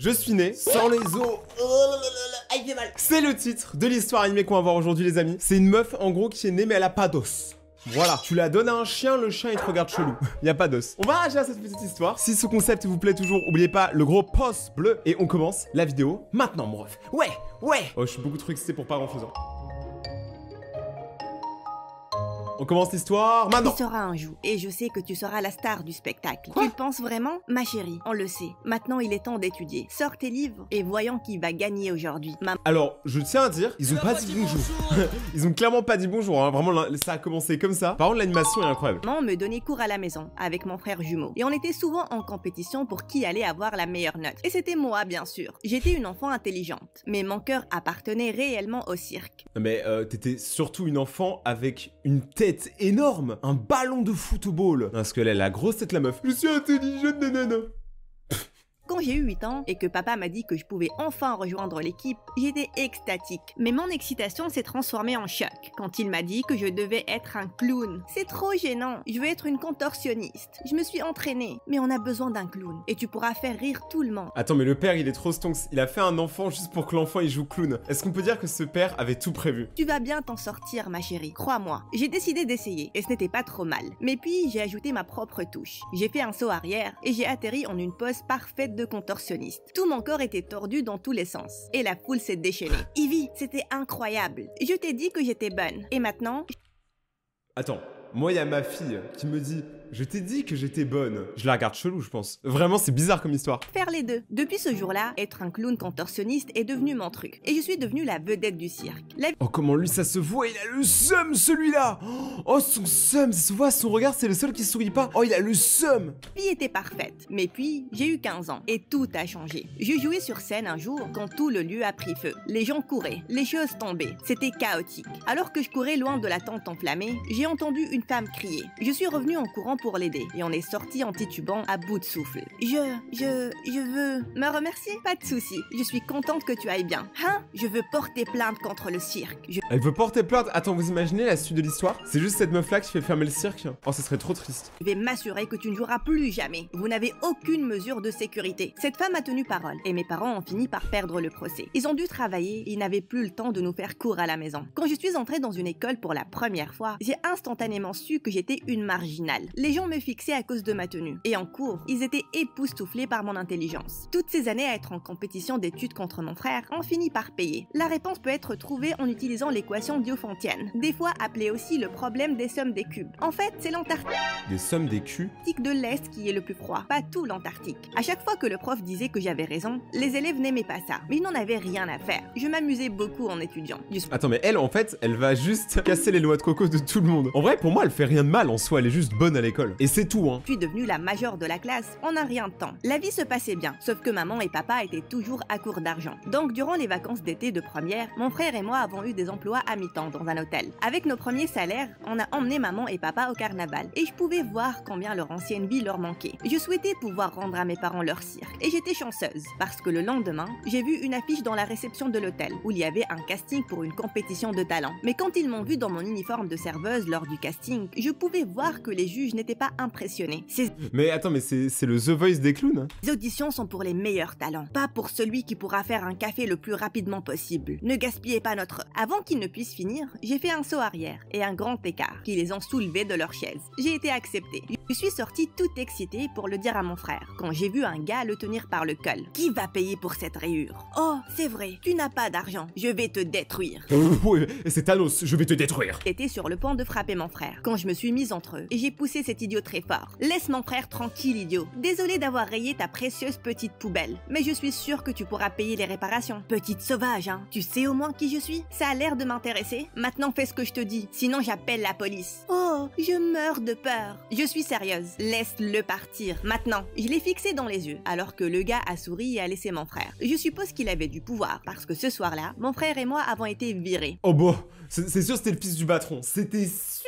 Je suis né sans les os. Aïe, j'ai mal. C'est le titre de l'histoire animée qu'on va voir aujourd'hui les amis. C'est une meuf en gros qui est née mais elle a pas d'os. Voilà, tu la donnes à un chien, le chien il te regarde chelou. Il y a pas d'os. On va réagir à cette petite histoire. Si ce concept vous plaît toujours, n'oubliez pas le gros pouce bleu. Et on commence la vidéo maintenant mon ref. Ouais. Oh, je suis beaucoup trop excité pour pas grand chose. On commence l'histoire maintenant. Tu seras un jour, et je sais que tu seras la star du spectacle. Tu le penses vraiment? Ma chérie, on le sait. Maintenant, il est temps d'étudier. Sors tes livres et voyons qui va gagner aujourd'hui. Alors, je tiens à dire, ils ont pas dit bonjour. Ils ont clairement pas dit bonjour, hein. Vraiment, ça a commencé comme ça. Par contre, l'animation est incroyable. Maman me donnait cours à la maison, avec mon frère jumeau. Et on était souvent en compétition pour qui allait avoir la meilleure note. Et c'était moi, bien sûr. J'étais une enfant intelligente, mais mon cœur appartenait réellement au cirque. Mais t'étais surtout une enfant avec une tête énorme, un ballon de football. Parce qu'elle a la grosse tête la meuf. Je suis intelligente, nanana. Quand j'ai eu 8 ans et que papa m'a dit que je pouvais enfin rejoindre l'équipe, j'étais extatique. Mais mon excitation s'est transformée en choc quand il m'a dit que je devais être un clown. C'est trop gênant, je veux être une contorsionniste. Je me suis entraînée, mais on a besoin d'un clown. Et tu pourras faire rire tout le monde. Attends, mais le père il est trop stonks. Il a fait un enfant juste pour que l'enfant il joue clown. Est-ce qu'on peut dire que ce père avait tout prévu? Tu vas bien t'en sortir ma chérie, crois-moi. J'ai décidé d'essayer et ce n'était pas trop mal. Mais puis j'ai ajouté ma propre touche. J'ai fait un saut arrière et j'ai atterri en une pose parfaite de contorsionniste. Tout mon corps était tordu dans tous les sens. Et la foule s'est déchaînée. Ivy, c'était incroyable. Je t'ai dit que j'étais bonne. Et maintenant... Attends, moi il y a ma fille qui me dit « Je t'ai dit que j'étais bonne ». Je la regarde chelou je pense. Vraiment c'est bizarre comme histoire. Faire les deux. Depuis ce jour-là, être un clown contorsionniste est devenu mon truc. Et je suis devenue la vedette du cirque. Oh comment lui ça se voit, il a le seum celui-là. Oh son seum, ça se voit, son regard c'est le seul qui sourit pas. Oh il a le seum. La vie était parfaite. Mais puis, j'ai eu 15 ans et tout a changé. Je jouais sur scène un jour quand tout le lieu a pris feu. Les gens couraient, les choses tombaient. C'était chaotique. Alors que je courais loin de la tente enflammée, j'ai entendu une femme crier. Je suis revenue en courant pour l'aider et on est sorti en titubant à bout de souffle. Je veux me remercier? Pas de souci. Je suis contente que tu ailles bien. Hein? Je veux porter plainte contre le cirque. Elle veut porter plainte. Attends, vous imaginez la suite de l'histoire? C'est juste cette meuf là qui fait fermer le cirque. Oh ça serait trop triste. Je vais m'assurer que tu ne joueras plus jamais. Vous n'avez aucune mesure de sécurité. Cette femme a tenu parole et mes parents ont fini par perdre le procès. Ils ont dû travailler et ils n'avaient plus le temps de nous faire cours à la maison. Quand je suis entrée dans une école pour la première fois, j'ai instantanément su que j'étais une marginale. Les gens me fixaient à cause de ma tenue. Et en cours, ils étaient époustouflés par mon intelligence. Toutes ces années à être en compétition d'études contre mon frère ont fini par payer. La réponse peut être trouvée en utilisant l'équation Diophantine, des fois appelée aussi le problème des sommes des cubes. En fait, c'est l'Antarctique Des sommes des culs? de l'Est qui est le plus froid, pas tout l'Antarctique. À chaque fois que le prof disait que j'avais raison, les élèves n'aimaient pas ça. Mais ils n'en avaient rien à faire. Je m'amusais beaucoup en étudiant. Attends mais elle en fait, elle va juste casser les noix de coco de tout le monde. En vrai pour moi elle fait rien de mal en soi, elle est juste bonne à l'école. Et c'est tout hein. Je suis devenue la majeure de la classe en un rien de temps. La vie se passait bien, sauf que maman et papa étaient toujours à court d'argent. Donc durant les vacances d'été de première, mon frère et moi avons eu des emplois à mi-temps dans un hôtel. Avec nos premiers salaires, on a emmené maman et papa au carnaval. Et je pouvais voir combien leur ancienne vie leur manquait. Je souhaitais pouvoir rendre à mes parents leur cirque. Et j'étais chanceuse, parce que le lendemain, j'ai vu une affiche dans la réception de l'hôtel, où il y avait un casting pour une compétition de talent. Mais quand ils m'ont vu dans mon uniforme de serveuse lors du casting, je pouvais voir que les juges n'étaient pas impressionnés. Mais attends, mais c'est le The Voice des clowns hein. Les auditions sont pour les meilleurs talents, pas pour celui qui pourra faire un café le plus rapidement possible. Ne gaspillez pas notre... Avant qu'ils ne puissent finir, j'ai fait un saut arrière et un grand écart qui les ont soulevés de leur chaise. J'ai été acceptée. Je suis sortie toute excitée pour le dire à mon frère, quand j'ai vu un gars le tenir par le col. Qui va payer pour cette rayure? Oh, c'est vrai, tu n'as pas d'argent, je vais te détruire. Ouais, c'est Thanos, je vais te détruire. J'étais sur le point de frapper mon frère, quand je me suis mise entre eux, et j'ai poussé cet idiot très fort. Laisse mon frère tranquille, idiot. Désolé d'avoir rayé ta précieuse petite poubelle, mais je suis sûre que tu pourras payer les réparations. Petite sauvage, hein. Tu sais au moins qui je suis? Ça a l'air de m'intéresser. Maintenant fais ce que je te dis, sinon j'appelle la police. Oh, je meurs de peur. Je suis sérieuse. Laisse-le partir. Maintenant. Je l'ai fixé dans les yeux, alors que le gars a souri et a laissé mon frère. Je suppose qu'il avait du pouvoir, parce que ce soir-là, mon frère et moi avons été virés. Oh bon, c'est sûr c'était le fils du patron. C'était sûr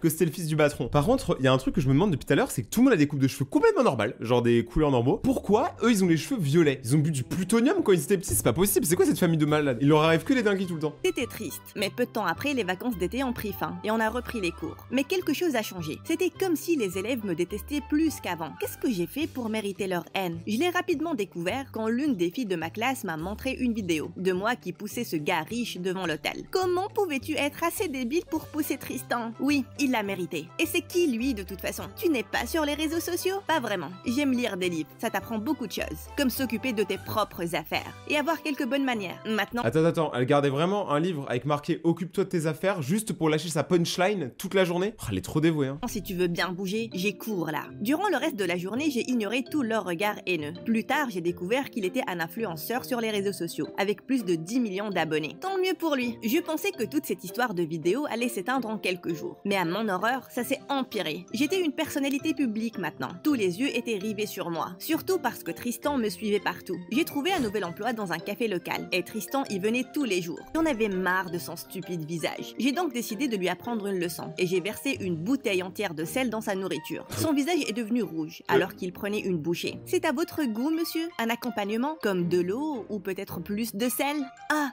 que c'était le fils du patron. Par contre, il y a un truc que je me demande depuis tout à l'heure, c'est que tout le monde a des coupes de cheveux complètement normales, genre des couleurs normaux. Pourquoi eux ils ont les cheveux violets? Ils ont bu du plutonium quand ils étaient petits, c'est pas possible. C'est quoi cette famille de malades? Il leur arrive que les dingueries tout le temps. C'était triste, mais peu de temps après, les vacances d'été ont pris fin et on a repris les cours. Mais quelque chose a changé. C'était comme si les élèves me détestaient plus qu'avant. Qu'est-ce que j'ai fait pour mériter leur haine? Je l'ai rapidement découvert quand l'une des filles de ma classe m'a montré une vidéo de moi qui poussait ce gars riche devant l'hôtel. Comment pouvais-tu être assez débile pour pousser Tristan? Oui, il l'a mérité. Et c'est qui lui de toute façon? Tu n'es pas sur les réseaux sociaux? Pas vraiment. J'aime lire des livres, ça t'apprend beaucoup de choses. Comme s'occuper de tes propres affaires et avoir quelques bonnes manières. Maintenant... Attends, elle gardait vraiment un livre avec marqué « Occupe-toi de tes affaires » juste pour lâcher sa punchline toute la journée? Oh, elle est trop dévouée, hein. Si tu veux bien bouger, j'ai cours là. Durant le reste de la journée, j'ai ignoré tous leurs regards haineux. Plus tard, j'ai découvert qu'il était un influenceur sur les réseaux sociaux, avec plus de 10 millions d'abonnés. Tant mieux pour lui. Je pensais que toute cette histoire de vidéo allait s'éteindre en quelques jours. Mais à mon horreur, ça s'est empiré. J'étais une personnalité publique maintenant. Tous les yeux étaient rivés sur moi. Surtout parce que Tristan me suivait partout. J'ai trouvé un nouvel emploi dans un café local, et Tristan y venait tous les jours. J'en avais marre de son stupide visage. J'ai donc décidé de lui apprendre une leçon, et j'ai versé une bouteille entière de sel dans sa nourriture. Son visage est devenu rouge, alors qu'il prenait une bouchée. C'est à votre goût, monsieur? Un accompagnement? Comme de l'eau, ou peut-être plus de sel? Ah,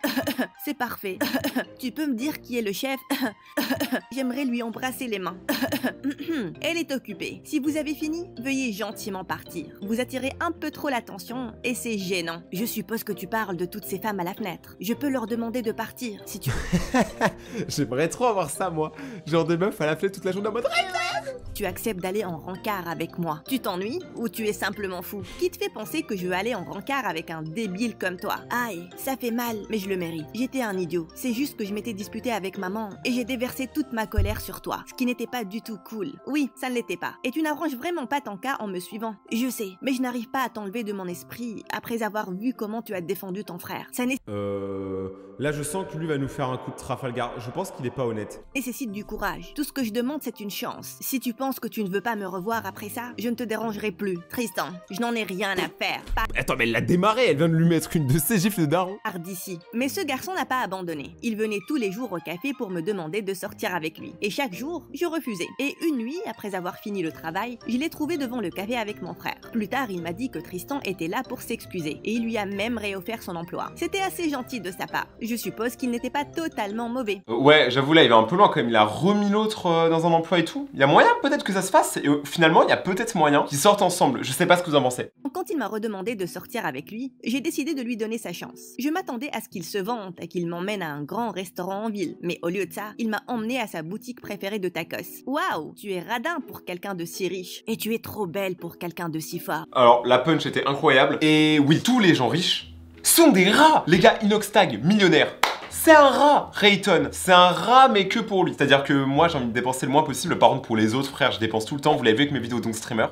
c'est parfait. Tu peux me dire qui est le chef? J'aimerais lui embrasser les mains. Elle est occupée. Si vous avez fini, veuillez gentiment partir. Vous attirez un peu trop l'attention, et c'est gênant. Je suppose que tu parles de toutes ces femmes à la fenêtre. Je peux leur demander de partir, si tu veux. J'aimerais trop avoir ça, moi. Genre des meufs à la fenêtre toute la journée en mode... Tu acceptes d'aller en rencard avec moi. Tu t'ennuies ou tu es simplement fou? Qui te fait penser que je veux aller en rencard avec un débile comme toi? Aïe, ça fait mal, mais je le mérite. J'étais un idiot. C'est juste que je m'étais disputé avec maman et j'ai déversé toute ma colère sur toi, ce qui n'était pas du tout cool. Oui, ça ne l'était pas. Et tu n'arranges vraiment pas ton cas en me suivant. Je sais, mais je n'arrive pas à t'enlever de mon esprit après avoir vu comment tu as défendu ton frère. Ça Là, je sens que lui va nous faire un coup de Trafalgar. Je pense qu'il est pas honnête. nécessite du courage. Tout ce que je demande, c'est une chance. Si tu penses que tu ne veux pas me revoir après ça, je ne te dérangerai plus. Tristan, je n'en ai rien à faire. Attends, mais elle l'a démarré, elle vient de lui mettre une de ses gifles de daron. Pars d'ici. Mais ce garçon n'a pas abandonné. Il venait tous les jours au café pour me demander de sortir avec lui. Et chaque jour, je refusais. Et une nuit, après avoir fini le travail, je l'ai trouvé devant le café avec mon frère. Plus tard, il m'a dit que Tristan était là pour s'excuser. Et il lui a même réoffert son emploi. C'était assez gentil de sa part. Je suppose qu'il n'était pas totalement mauvais. Ouais, j'avoue là, il va un peu loin quand même. Il a remis l'autre dans un emploi et tout. Il y a moyen peut-être que ça se fasse. Et finalement, il y a peut-être moyen qu'ils sortent ensemble. Je sais pas ce que vous en pensez. Quand il m'a redemandé de sortir avec lui, j'ai décidé de lui donner sa chance. Je m'attendais à ce qu'il se vante et qu'il m'emmène à un grand restaurant en ville. Mais au lieu de ça, il m'a emmené à sa boutique préférée de tacos. Waouh, tu es radin pour quelqu'un de si riche. Et tu es trop belle pour quelqu'un de si fort. Alors, la punch était incroyable. Et oui, tous les gens riches sont des rats. Les gars, Inoxtag, millionnaire. C'est un rat, Rayton. C'est un rat, mais que pour lui. C'est-à-dire que moi, j'ai envie de dépenser le moins possible. Par contre, pour les autres, frère, je dépense tout le temps. Vous l'avez vu avec mes vidéos donc streamer.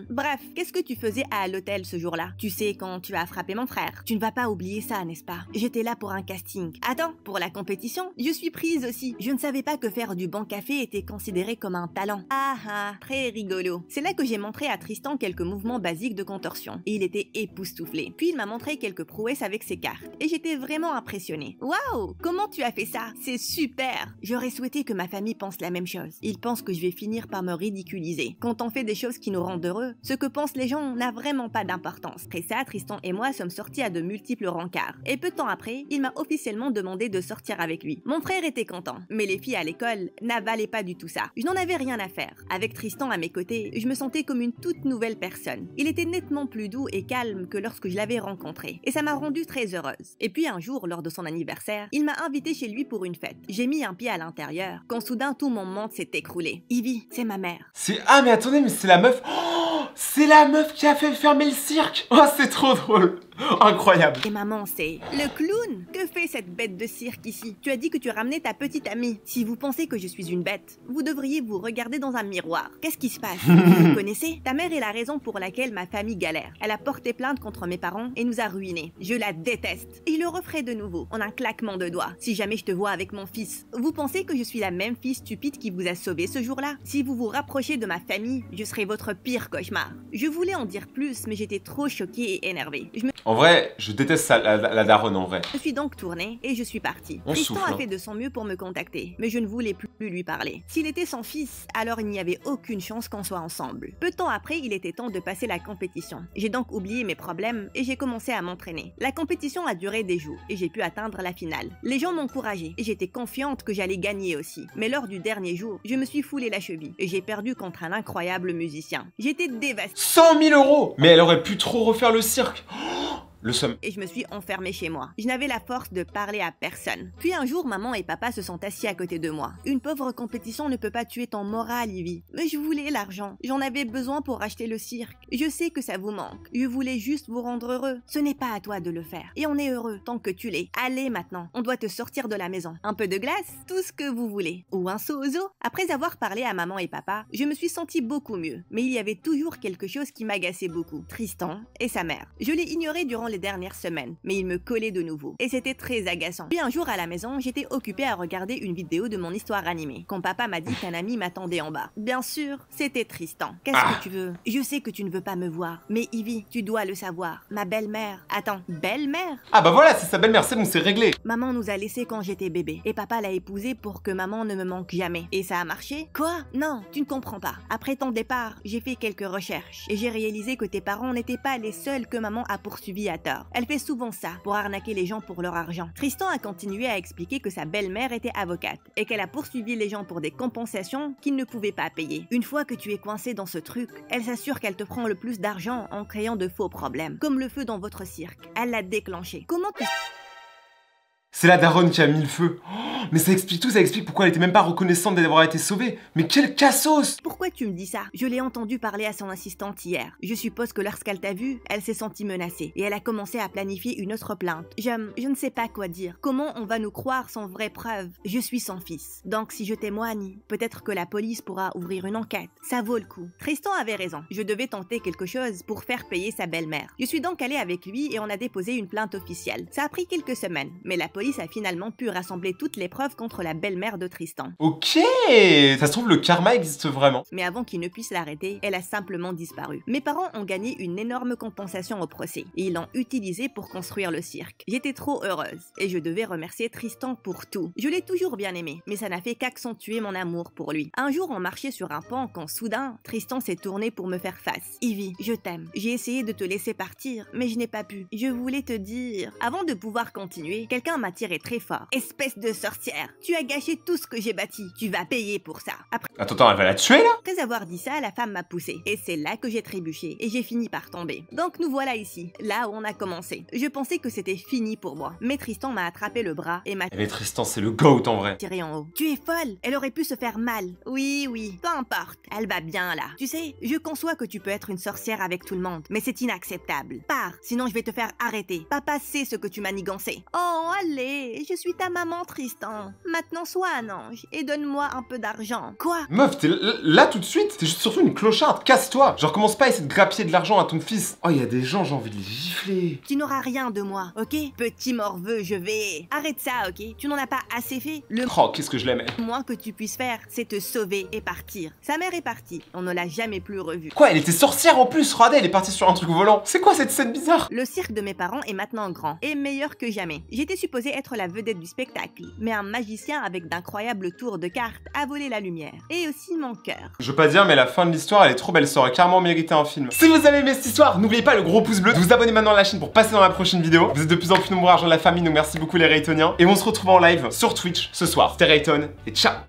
Bref, qu'est-ce que tu faisais à l'hôtel ce jour-là? Tu sais, quand tu as frappé mon frère. Tu ne vas pas oublier ça, n'est-ce pas? J'étais là pour un casting. Attends, pour la compétition, je suis prise aussi. Je ne savais pas que faire du bon café était considéré comme un talent. Ah ah, très rigolo. C'est là que j'ai montré à Tristan quelques mouvements basiques de contorsion. Et il était époustouflé. Puis il m'a montré quelques prouesses avec ses cartes. Et j'étais vraiment impressionnée. Waouh! Comment tu as fait ça? C'est super! J'aurais souhaité que ma famille pense la même chose. Ils pensent que je vais finir par me ridiculiser. Quand on fait des choses qui nous rendent heureux, ce que pensent les gens n'a vraiment pas d'importance. Après ça, Tristan et moi sommes sortis à de multiples rencarts. Et peu de temps après, il m'a officiellement demandé de sortir avec lui. Mon frère était content, mais les filles à l'école n'avalaient pas du tout ça. Je n'en avais rien à faire. Avec Tristan à mes côtés, je me sentais comme une toute nouvelle personne. Il était nettement plus doux et calme que lorsque je l'avais rencontré. Et ça m'a rendue très heureuse. Et puis un jour, lors de son anniversaire, il m'a invité chez lui pour une fête. J'ai mis un pied à l'intérieur, quand soudain tout mon monde s'est écroulé. Ivy, c'est ma mère. Ah mais attendez, mais c'est la meuf. Oh, c'est la meuf qui a fait fermer le cirque. Oh, c'est trop drôle. Incroyable. Et maman, c'est le clown. Que fait cette bête de cirque ici? Tu as dit que tu ramenais ta petite amie. Si vous pensez que je suis une bête, vous devriez vous regarder dans un miroir. Qu'est-ce qui se passe? Vous me connaissez? Ta mère est la raison pour laquelle ma famille galère. Elle a porté plainte contre mes parents et nous a ruinés. Je la déteste. Et je le referai de nouveau, en un claquement de doigts, si jamais je te vois avec mon fils. Vous pensez que je suis la même fille stupide qui vous a sauvé ce jour-là? Si vous vous rapprochez de ma famille, je serai votre pire cauchemar. Je voulais en dire plus, mais j'étais trop choquée et énervée. En vrai, je déteste ça, la daronne en vrai. Je suis donc tournée et je suis partie. On Tristan souffle, a fait de son mieux pour me contacter, mais je ne voulais plus lui parler. S'il était son fils, alors il n'y avait aucune chance qu'on soit ensemble. Peu de temps après, il était temps de passer la compétition. J'ai donc oublié mes problèmes et j'ai commencé à m'entraîner. La compétition a duré des jours et j'ai pu atteindre la finale. Les gens m'encourageaient et j'étais confiante que j'allais gagner aussi. Mais lors du dernier jour, je me suis foulé la cheville et j'ai perdu contre un incroyable musicien. J'étais dévastée. 100 000 €! Mais elle aurait pu trop refaire le cirque. Le somme. Et je me suis enfermée chez moi. Je n'avais la force de parler à personne. Puis un jour, maman et papa se sont assis à côté de moi. Une pauvre compétition ne peut pas tuer ton moral, Ivy. Mais je voulais l'argent. J'en avais besoin pour acheter le cirque. Je sais que ça vous manque. Je voulais juste vous rendre heureux. Ce n'est pas à toi de le faire. Et on est heureux tant que tu l'es. Allez maintenant, on doit te sortir de la maison. Un peu de glace, tout ce que vous voulez. Ou un seau aux eaux. Après avoir parlé à maman et papa, je me suis sentie beaucoup mieux. Mais il y avait toujours quelque chose qui m'agaçait beaucoup. Tristan et sa mère. Je l'ai ignoré durant les dernières semaines, mais il me collait de nouveau. Et c'était très agaçant. Puis un jour à la maison, j'étais occupée à regarder une vidéo de mon histoire animée, quand papa m'a dit qu'un ami m'attendait en bas. Bien sûr, c'était Tristan. Qu'est-ce que tu veux? Je sais que tu ne veux pas me voir, mais Ivy, tu dois le savoir. Ma belle-mère. Attends, belle-mère? Ah bah voilà, c'est sa belle-mère, c'est bon, c'est réglé. Maman nous a laissés quand j'étais bébé, et papa l'a épousée pour que maman ne me manque jamais. Et ça a marché? Quoi? Non, tu ne comprends pas. Après ton départ, j'ai fait quelques recherches, et j'ai réalisé que tes parents n'étaient pas les seuls que maman a poursuivis à tort. Elle fait souvent ça, pour arnaquer les gens pour leur argent. Tristan a continué à expliquer que sa belle-mère était avocate, et qu'elle a poursuivi les gens pour des compensations qu'ils ne pouvaient pas payer. Une fois que tu es coincé dans ce truc, elle s'assure qu'elle te prend le plus d'argent en créant de faux problèmes, comme le feu dans votre cirque. Elle l'a déclenché. Comment tu... C'est la daronne qui a mis le feu. Oh, mais ça explique tout, ça explique pourquoi elle était même pas reconnaissante d'avoir été sauvée. Mais quelle cassos! Pourquoi tu me dis ça? Je l'ai entendu parler à son assistante hier. Je suppose que lorsqu'elle t'a vu, elle s'est sentie menacée. Et elle a commencé à planifier une autre plainte. Je ne sais pas quoi dire. Comment on va nous croire sans vraie preuve? Je suis son fils. Donc si je témoigne, peut-être que la police pourra ouvrir une enquête. Ça vaut le coup. Tristan avait raison. Je devais tenter quelque chose pour faire payer sa belle-mère. Je suis donc allée avec lui et on a déposé une plainte officielle. Ça a pris quelques semaines, mais la police a finalement pu rassembler toutes les preuves contre la belle-mère de Tristan. Ok, ça se trouve le karma existe vraiment. Mais avant qu'il ne puisse l'arrêter, elle a simplement disparu. Mes parents ont gagné une énorme compensation au procès et ils l'ont utilisée pour construire le cirque. J'étais trop heureuse et je devais remercier Tristan pour tout. Je l'ai toujours bien aimé, mais ça n'a fait qu'accentuer mon amour pour lui. Un jour, on marchait sur un pont quand soudain, Tristan s'est tourné pour me faire face. Ivy, je t'aime. J'ai essayé de te laisser partir, mais je n'ai pas pu. Je voulais te dire... Avant de pouvoir continuer, quelqu'un m'a tiré très fort. Espèce de sorcière, tu as gâché tout ce que j'ai bâti. Tu vas payer pour ça. Attends, elle va la tuer là? Après avoir dit ça, la femme m'a poussé. Et c'est là que j'ai trébuché. Et j'ai fini par tomber. Donc nous voilà ici, là où on a commencé. Je pensais que c'était fini pour moi. Mais Tristan m'a attrapé le bras et m'a... Mais Tristan, c'est le GOAT en vrai. tiré en haut. Tu es folle. Elle aurait pu se faire mal. Oui, peu importe. Elle va bien là. Tu sais, je conçois que tu peux être une sorcière avec tout le monde. Mais c'est inacceptable. Pars, sinon je vais te faire arrêter. Papa sait ce que tu manigançais. Oh, allez, je suis ta maman, Tristan. Maintenant, sois un ange et donne-moi un peu d'argent. Quoi? Meuf, t'es là tout de suite? T'es juste surtout une clocharde, casse-toi! Genre, commence pas à essayer de grappiller de l'argent à ton fils. Oh, il y a des gens, j'ai envie de les gifler. Tu n'auras rien de moi, ok? Petit morveux, je vais... Arrête ça, ok? Tu n'en as pas assez fait? Le Oh, qu'est-ce que je l'aimais. moins que tu puisses faire, c'est te sauver et partir. Sa mère est partie. On ne l'a jamais plus revue. Quoi, elle était sorcière en plus? Regardez, elle est partie sur un truc volant. C'est quoi cette scène bizarre? Le cirque de mes parents est maintenant grand et meilleur que jamais. J'étais supposée être la vedette du spectacle, mais un magicien avec d'incroyables tours de cartes a volé la lumière. Et aussi mon cœur. Je veux pas dire, mais la fin de l'histoire, elle est trop belle. Ça aurait carrément mérité un film. Si vous avez aimé cette histoire, n'oubliez pas le gros pouce bleu, de vous abonner maintenant à la chaîne pour passer dans la prochaine vidéo. Vous êtes de plus en plus nombreux à rejoindre la famille, donc merci beaucoup les Raytoniens. Et on se retrouve en live sur Twitch ce soir. C'était Rayton et ciao!